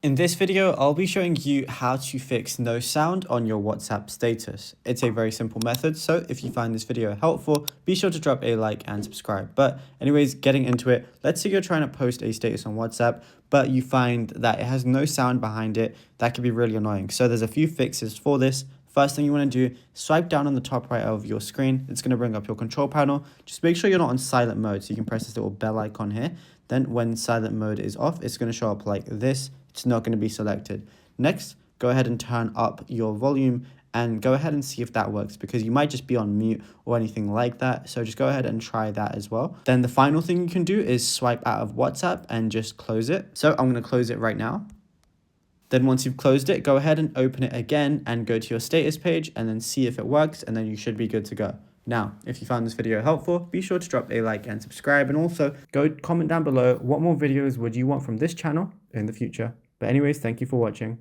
In this video, I'll be showing you how to fix no sound on your WhatsApp status. It's a very simple method, so if you find this video helpful, be sure to drop a like and subscribe. But anyways, getting into it, let's say you're trying to post a status on WhatsApp, but you find that it has no sound behind it. That can be really annoying. So there's a few fixes for this. First thing you want to do, swipe down on the top right of your screen. It's going to bring up your control panel. Just make sure you're not on silent mode, so you can press this little bell icon here. Then when silent mode is off, it's going to show up like this. It's not going to be selected. Next, go ahead and turn up your volume and go ahead and see if that works, because you might just be on mute or anything like that. So just go ahead and try that as well. Then the final thing you can do is swipe out of WhatsApp and just close it. So I'm going to close it right now. Then once you've closed it, go ahead and open it again and go to your status page and then see if it works, and then you should be good to go. Now, if you found this video helpful, be sure to drop a like and subscribe, and also go comment down below what more videos would you want from this channel in the future. But anyways, thank you for watching.